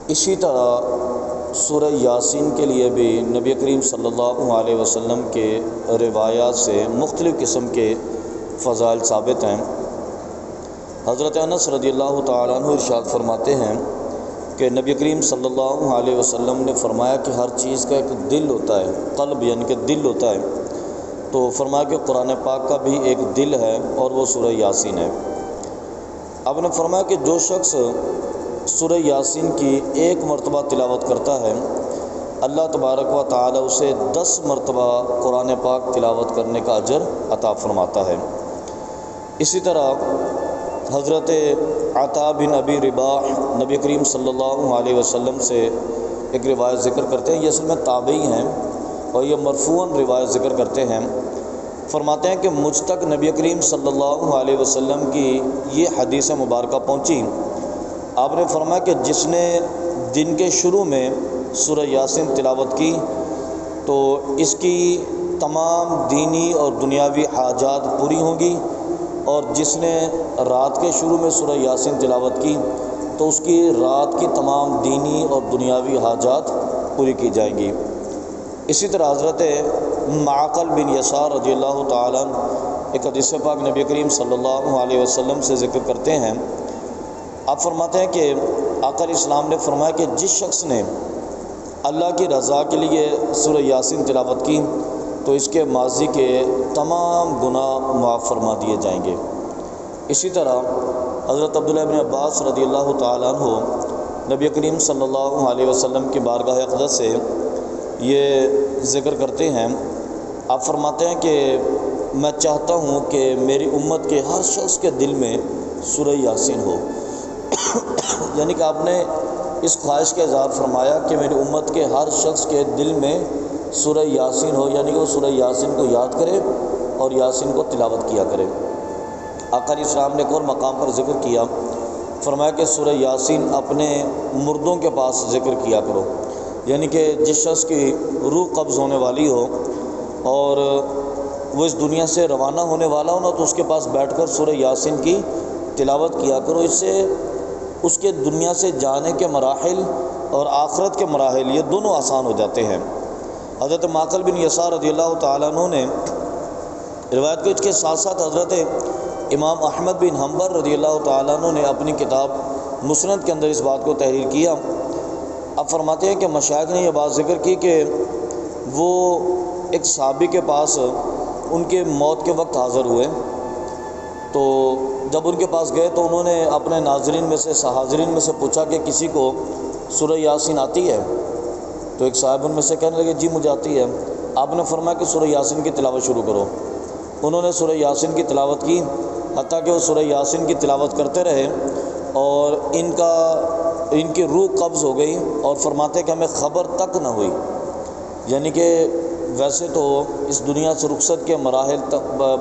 اسی طرح سورہ یاسین کے لیے بھی نبی کریم صلی اللہ علیہ وسلم کے روایات سے مختلف قسم کے فضائل ثابت ہیں۔ حضرت انس رضی اللہ تعالیٰ عنہ ارشاد فرماتے ہیں کہ نبی کریم صلی اللہ علیہ وسلم نے فرمایا کہ ہر چیز کا ایک دل ہوتا ہے، قلب یعنی کہ دل ہوتا ہے، تو فرمایا کہ قرآن پاک کا بھی ایک دل ہے اور وہ سورہ یاسین ہے۔ آپ نے فرمایا کہ جو شخص سورہ یاسین کی ایک مرتبہ تلاوت کرتا ہے، اللہ تبارک و تعالی اسے 10 مرتبہ قرآن پاک تلاوت کرنے کا اجر عطا فرماتا ہے۔ اسی طرح حضرت عطا بن ابی رباح نبی کریم صلی اللہ علیہ وسلم سے ایک روایت ذکر کرتے ہیں، یہ اصل میں تابعی ہیں اور یہ مرفوعاً روایت ذکر کرتے ہیں۔ فرماتے ہیں کہ مجھ تک نبی کریم صلی اللہ علیہ وسلم کی یہ حدیث مبارکہ پہنچی، آپ نے فرمایا کہ جس نے دن کے شروع میں سورہ یاسین تلاوت کی تو اس کی تمام دینی اور دنیاوی حاجات پوری ہوں گی، اور جس نے رات کے شروع میں سورہ یاسین تلاوت کی تو اس کی رات کی تمام دینی اور دنیاوی حاجات پوری کی جائیں گی۔ اسی طرح حضرت معقل بن یسار رضی اللہ تعالیٰ ایک حدیث پاک نبی کریم صلی اللہ علیہ وسلم سے ذکر کرتے ہیں، آپ فرماتے ہیں کہ آقا علیہ السلام نے فرمایا کہ جس شخص نے اللہ کی رضا کے لیے سورہ یاسین تلاوت کی تو اس کے ماضی کے تمام گناہ معاف فرما دیے جائیں گے۔ اسی طرح حضرت عبداللہ بن عباس رضی اللہ تعالیٰ عنہ نبی کریم صلی اللہ علیہ وسلم کی بارگاہ اقدس سے یہ ذکر کرتے ہیں، آپ فرماتے ہیں کہ میں چاہتا ہوں کہ میری امت کے ہر شخص کے دل میں سورہ یاسین ہو، یعنی کہ آپ نے اس خواہش کا اظہار فرمایا کہ میری امت کے ہر شخص کے دل میں سورہ یاسین ہو، یعنی کہ وہ سورہ یاسین کو یاد کرے اور یاسین کو تلاوت کیا کرے۔ آقا علیہ السلام نے ایک اور مقام پر ذکر کیا، فرمایا کہ سورہ یاسین اپنے مردوں کے پاس ذکر کیا کرو، یعنی کہ جس شخص کی روح قبض ہونے والی ہو اور وہ اس دنیا سے روانہ ہونے والا ہو نا، تو اس کے پاس بیٹھ کر سورہ یاسین کی تلاوت کیا کرو، اس سے اس کے دنیا سے جانے کے مراحل اور آخرت کے مراحل یہ دونوں آسان ہو جاتے ہیں۔ حضرت معقل بن یسار رضی اللہ تعالیٰ عنہ نے روایت کو اس کے ساتھ ساتھ حضرت امام احمد بن حنبل رضی اللہ تعالیٰ عنہ نے اپنی کتاب مسند کے اندر اس بات کو تحریر کیا۔ اب فرماتے ہیں کہ مشائخ نے یہ بات ذکر کی کہ وہ ایک صحابی کے پاس ان کے موت کے وقت حاضر ہوئے، تو جب ان کے پاس گئے تو انہوں نے اپنے ناظرین میں سے حاضرین میں سے پوچھا کہ کسی کو سورہ یاسین آتی ہے؟ تو ایک صاحب ان میں سے کہنے لگے جی مجھے آتی ہے۔ آپ نے فرمایا کہ سورہ یاسین کی تلاوت شروع کرو۔ انہوں نے سورہ یاسین کی تلاوت کی، حتیٰ کہ وہ سورہ یاسین کی تلاوت کرتے رہے اور ان کی روح قبض ہو گئی، اور فرماتے کہ ہمیں خبر تک نہ ہوئی، یعنی کہ ویسے تو اس دنیا سے رخصت کے مراحل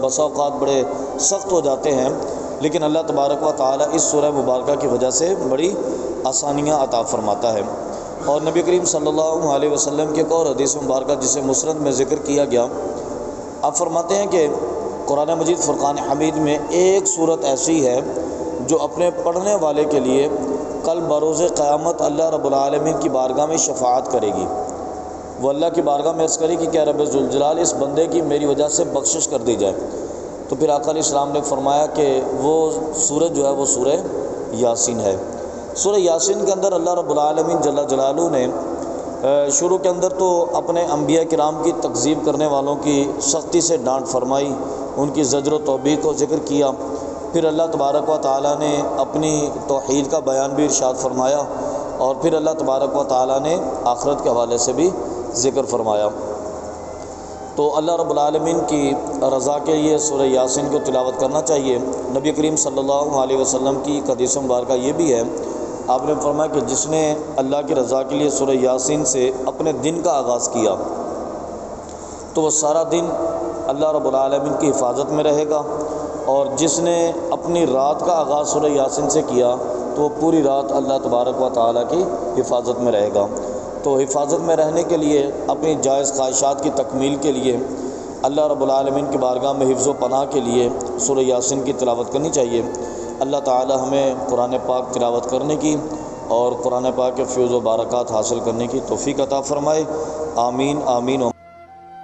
بسا اوقات بڑے سخت ہو جاتے ہیں، لیکن اللہ تبارک و تعالی اس سورہ مبارکہ کی وجہ سے بڑی آسانیاں عطا فرماتا ہے۔ اور نبی کریم صلی اللہ علیہ وسلم کی ایک اور حدیث مبارکہ جسے مسند میں ذکر کیا گیا، آپ فرماتے ہیں کہ قرآن مجید فرقان حمید میں ایک صورت ایسی ہے جو اپنے پڑھنے والے کے لیے کل بروز قیامت اللہ رب العالمین کی بارگاہ میں شفاعت کرے گی۔ وہ اللہ کی بارگاہ میں عرض کرے کہ کیا رب ذوالجلال اس بندے کی میری وجہ سے بخشش کر دی جائے، تو پھر آقا علیہ السلام نے فرمایا کہ وہ سورہ جو ہے وہ سورہ یاسین ہے۔ سورہ یاسین کے اندر اللہ رب العالمین جل جلالہ نے شروع کے اندر تو اپنے انبیاء کرام کی تکذیب کرنے والوں کی سختی سے ڈانٹ فرمائی، ان کی زجر و توبیخ کو ذکر کیا، پھر اللہ تبارک و تعالیٰ نے اپنی توحید کا بیان بھی ارشاد فرمایا، اور پھر اللہ تبارک و تعالیٰ نے آخرت کے حوالے سے بھی ذکر فرمایا۔ تو اللہ رب العالمین کی رضا کے لیے سورہ یاسین کو تلاوت کرنا چاہیے۔ نبی کریم صلی اللہ علیہ وسلم کی ایک حدیث مبارکہ یہ بھی ہے، آپ نے فرمایا کہ جس نے اللہ کی رضا کے لیے سورہ یاسین سے اپنے دن کا آغاز کیا تو وہ سارا دن اللہ رب العالمین کی حفاظت میں رہے گا، اور جس نے اپنی رات کا آغاز سورہ یاسین سے کیا تو وہ پوری رات اللہ تبارک و تعالیٰ کی حفاظت میں رہے گا۔ تو حفاظت میں رہنے کے لیے، اپنی جائز خواہشات کی تکمیل کے لیے، اللہ رب العالمین کی بارگاہ میں حفظ و پناہ کے لیے سورہ یاسین کی تلاوت کرنی چاہیے۔ اللہ تعالی ہمیں قرآن پاک تلاوت کرنے کی اور قرآن پاک کے فیض و برکات حاصل کرنے کی توفیق عطا فرمائے۔ آمین آمین۔